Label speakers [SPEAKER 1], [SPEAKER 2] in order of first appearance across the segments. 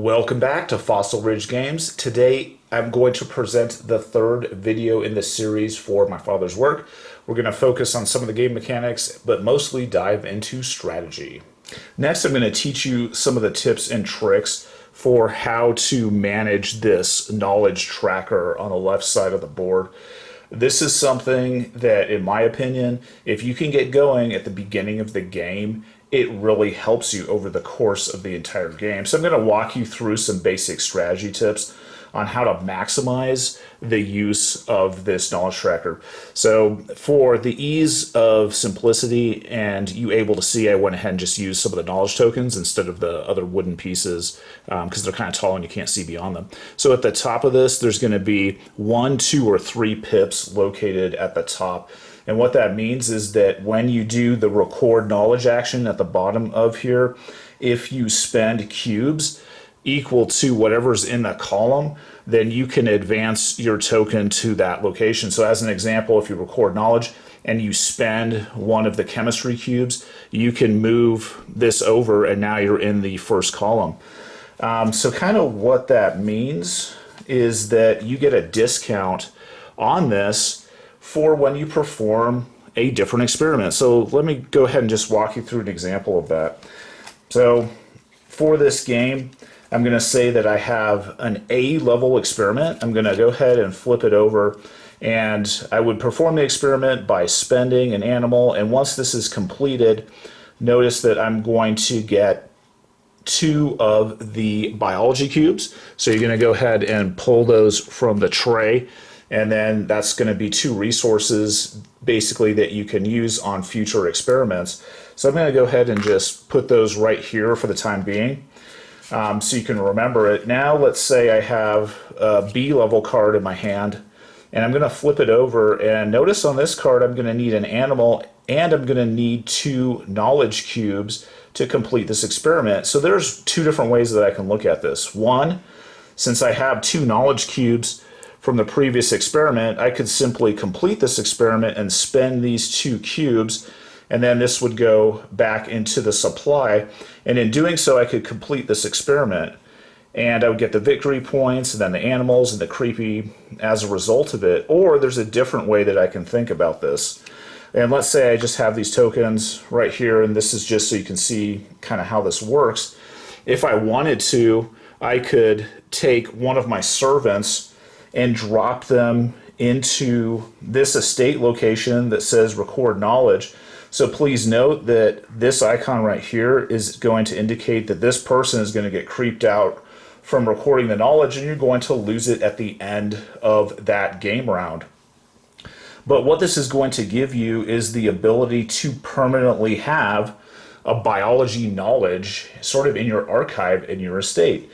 [SPEAKER 1] Welcome back to Fossil Ridge Games. Today I'm going to present the third video in the series for my father's work. We're going to focus on some of the game mechanics, but mostly dive into strategy. Next, I'm going to teach you some of the tips and tricks for how to manage this knowledge tracker on the left side of the board. This is something that, in my opinion, if you can get going at the beginning of the game, it really helps you over the course of the entire game. So I'm going to walk you through some basic strategy tips on how to maximize the use of this knowledge tracker. So for the ease of simplicity and you able to see, I went ahead and just used some of the knowledge tokens instead of the other wooden pieces because they're kind of tall and you can't see beyond them. So at the top of this, there's going to be 1, 2, or 3 pips located at the top. And what that means is that when you do the record knowledge action at the bottom of here, if you spend cubes equal to whatever's in the column, then you can advance your token to that location. So as an example, if you record knowledge and you spend one of the chemistry cubes, you can move this over and now you're in the first column. So kind of what that means is that you get a discount on this for when you perform a different experiment. So let me go ahead and just walk you through an example of that. So for this game, I'm going to say that I have an A level experiment. I'm going to go ahead and flip it over, and I would perform the experiment by spending an animal. And once this is completed, notice that I'm going to get 2 of the biology cubes. So you're going to go ahead and pull those from the tray. And then that's going to be 2 resources basically that you can use on future experiments. So I'm going to go ahead and just put those right here for the time being so you can remember it. Now let's say I have a B level card in my hand and I'm going to flip it over, and notice on this card I'm going to need an animal and I'm going to need 2 knowledge cubes to complete this experiment. So there's 2 different ways that I can look at this. One, since I have 2 knowledge cubes from the previous experiment, I could simply complete this experiment and spend these 2 cubes, and then this would go back into the supply. And in doing so, I could complete this experiment, and I would get the victory points, and then the animals and the creepy as a result of it. Or there's a different way that I can think about this. And let's say I just have these tokens right here, and this is just so you can see kind of how this works. If I wanted to, I could take one of my servants and drop them into this estate location that says record knowledge. So please note that this icon right here is going to indicate that this person is going to get creeped out from recording the knowledge, and you're going to lose it at the end of that game round. But what this is going to give you is the ability to permanently have a biology knowledge sort of in your archive in your estate.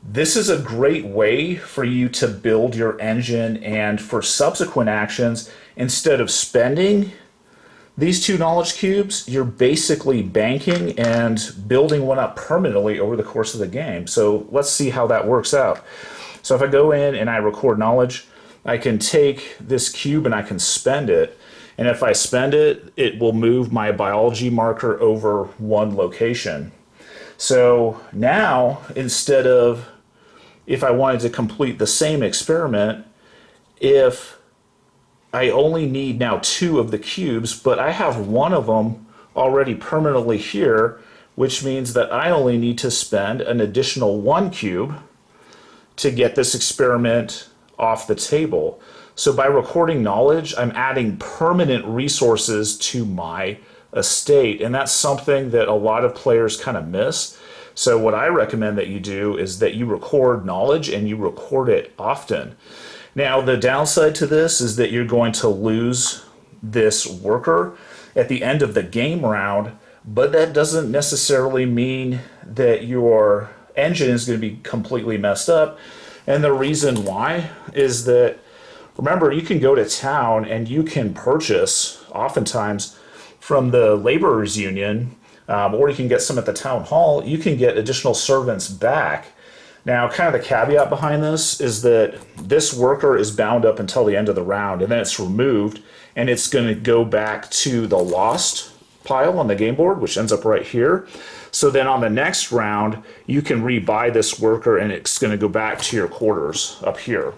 [SPEAKER 1] This is a great way for you to build your engine, and for subsequent actions, instead of spending these 2 knowledge cubes, you're basically banking and building one up permanently over the course of the game. So let's see how that works out. So if I go in and I record knowledge, I can take this cube and I can spend it. And if I spend it, it will move my biology marker over 1 location. So now, instead of, if I wanted to complete the same experiment, if I only need now 2 of the cubes, but I have 1 of them already permanently here, which means that I only need to spend an additional 1 cube to get this experiment off the table. So by recording knowledge, I'm adding permanent resources to my estate, and that's something that a lot of players kind of miss. So what I recommend that you do is that you record knowledge and you record it often. Now the downside to this is that you're going to lose this worker at the end of the game round, but that doesn't necessarily mean that your engine is going to be completely messed up. And the reason why is that, remember, you can go to town and you can purchase, oftentimes from the laborers union, or you can get some at the town hall, you can get additional servants back. Now, kind of the caveat behind this is that this worker is bound up until the end of the round, and then it's removed, and it's going to go back to the lost pile on the game board, which ends up right here. So then on the next round, you can rebuy this worker and it's going to go back to your quarters up here.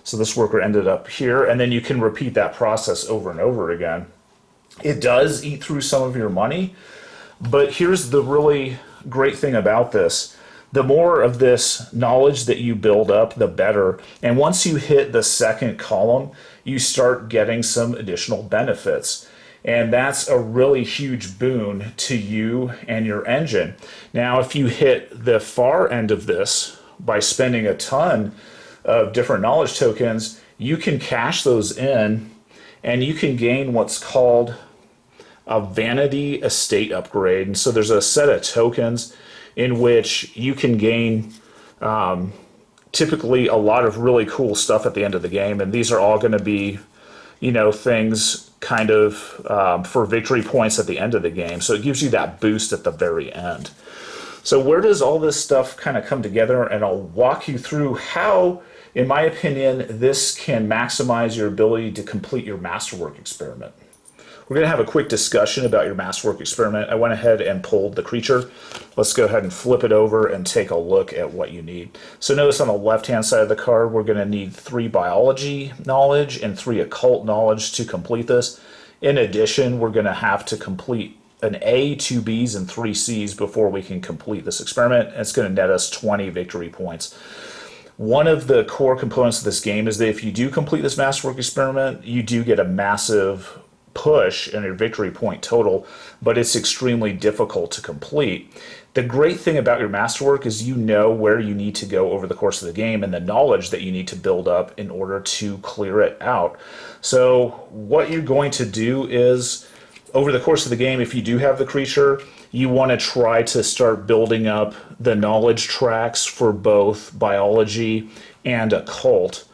[SPEAKER 1] So this worker ended up here, and then you can repeat that process over and over again. It does eat through some of your money, but here's the really great thing about this. The more of this knowledge that you build up, the better. And once you hit the second column, you start getting some additional benefits. And that's a really huge boon to you and your engine. Now, if you hit the far end of this by spending a ton of different knowledge tokens, you can cash those in and you can gain what's called a vanity estate upgrade. And so there's a set of tokens in which you can gain typically a lot of really cool stuff at the end of the game. And these are all going to be, you know, things kind of for victory points at the end of the game. So it gives you that boost at the very end. So where does all this stuff kind of come together? And I'll walk you through how, in my opinion, this can maximize your ability to complete your masterwork experiment. We're going to have a quick discussion about your masterwork experiment. I went ahead and pulled the creature. Let's go ahead and flip it over and take a look at what you need. So notice on the left-hand side of the card, we're going to need 3 biology knowledge and 3 occult knowledge to complete this. In addition, we're going to have to complete an A, 2 Bs, and 3 Cs before we can complete this experiment. It's going to net us 20 victory points. One of the core components of this game is that if you do complete this masterwork experiment, you do get a massive push in your victory point total, but it's extremely difficult to complete. The great thing about your masterwork is you know where you need to go over the course of the game and the knowledge that you need to build up in order to clear it out. So what you're going to do is, over the course of the game, if you do have the creature, you want to try to start building up the knowledge tracks for both biology and occult.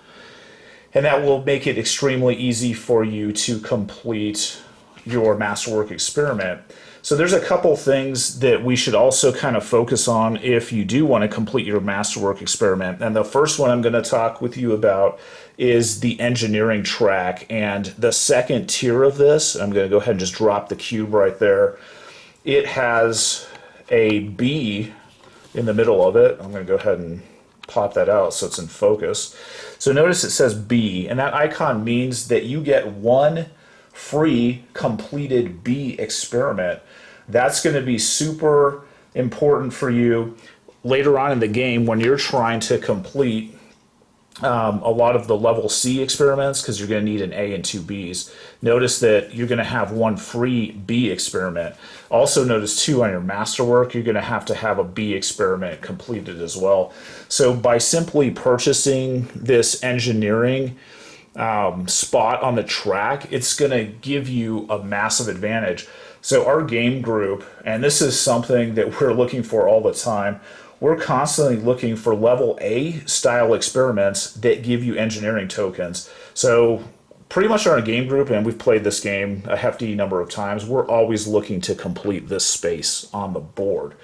[SPEAKER 1] And that will make it extremely easy for you to complete your masterwork experiment. So there's a couple things that we should also kind of focus on if you do want to complete your masterwork experiment. And the first one I'm going to talk with you about is the engineering track. And the second tier of this, I'm going to go ahead and just drop the cube right there. It has a B in the middle of it. I'm going to go ahead and pop that out so it's in focus. So notice it says B, and that icon means that you get 1 free completed B experiment. That's going to be super important for you later on in the game when you're trying to complete a lot of the level C experiments, because you're going to need an A and 2 Bs. Notice that you're going to have 1 free B experiment. Also notice too, on your masterwork, you're going to have a B experiment completed as well. So by simply purchasing this engineering spot on the track, it's going to give you a massive advantage. So our game group, and this is something that we're looking for all the time, we're constantly looking for level A style experiments that give you engineering tokens. So pretty much our game group, and we've played this game a hefty number of times, we're always looking to complete this space on the board.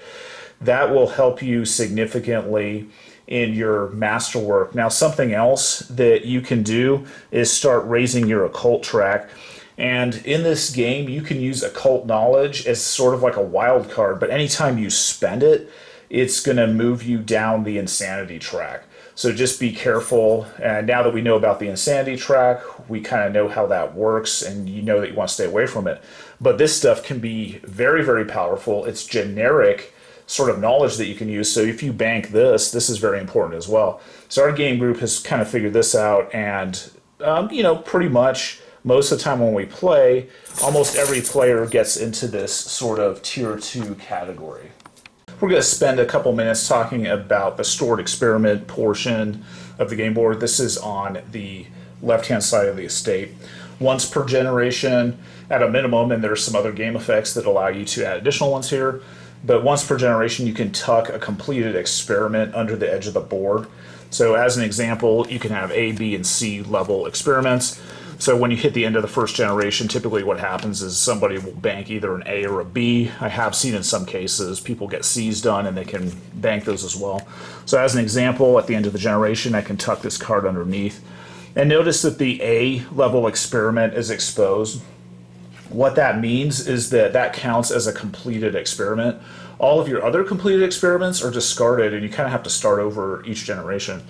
[SPEAKER 1] That will help you significantly in your masterwork. Now, something else that you can do is start raising your occult track. And in this game, you can use occult knowledge as sort of like a wild card, but anytime you spend it, it's going to move you down the insanity track. So just be careful. And now that we know about the insanity track, we kind of know how that works, and you know that you want to stay away from it. But this stuff can be very, very powerful. It's generic sort of knowledge that you can use. So if you bank this, this is very important as well. So our game group has kind of figured this out, and you know, pretty much most of the time when we play, almost every player gets into this sort of tier 2 category. We're going to spend a couple minutes talking about the stored experiment portion of the game board. This is on the left-hand side of the estate. Once per generation at a minimum, and there's some other game effects that allow you to add additional ones here, but once per generation you can tuck a completed experiment under the edge of the board. So as an example, you can have A, B, and C level experiments. So when you hit the end of the first generation, typically what happens is somebody will bank either an A or a B. I have seen in some cases people get C's done and they can bank those as well. So as an example, at the end of the generation, I can tuck this card underneath. And notice that the A level experiment is exposed. What that means is that that counts as a completed experiment. All of your other completed experiments are discarded, and you kind of have to start over each generation.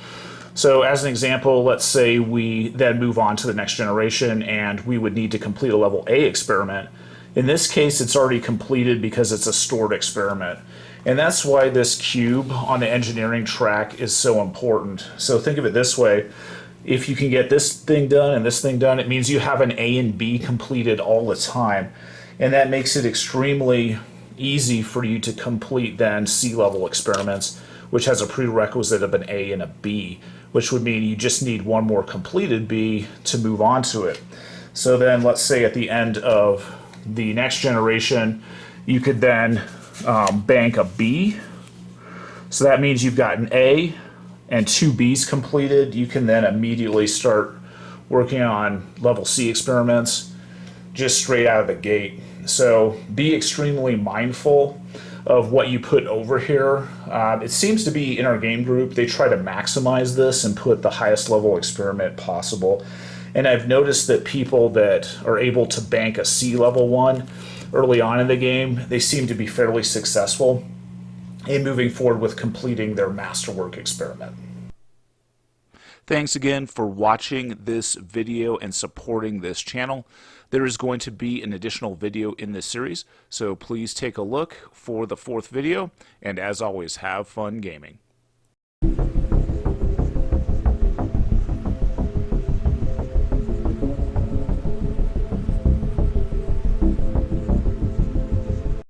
[SPEAKER 1] So as an example, let's say we then move on to the next generation and we would need to complete a level A experiment. In this case, it's already completed because it's a stored experiment. And that's why this cube on the engineering track is so important. So think of it this way. If you can get this thing done and this thing done, it means you have an A and B completed all the time. And that makes it extremely easy for you to complete then C-level experiments, which has a prerequisite of an A and a B, which would mean you just need one more completed B to move on to it. So then let's say at the end of the next generation, you could then bank a B. So that means you've got an A and two B's completed. You can then immediately start working on level C experiments just straight out of the gate. So be extremely mindful of what you put over here. It seems to be in our game group, they try to maximize this and put the highest level experiment possible. And I've noticed that people that are able to bank a C level one early on in the game, they seem to be fairly successful in moving forward with completing their masterwork experiment. Thanks again for watching this video and supporting this channel. There is going to be an additional video in this series, so please take a look for the fourth video, and as always, have fun gaming.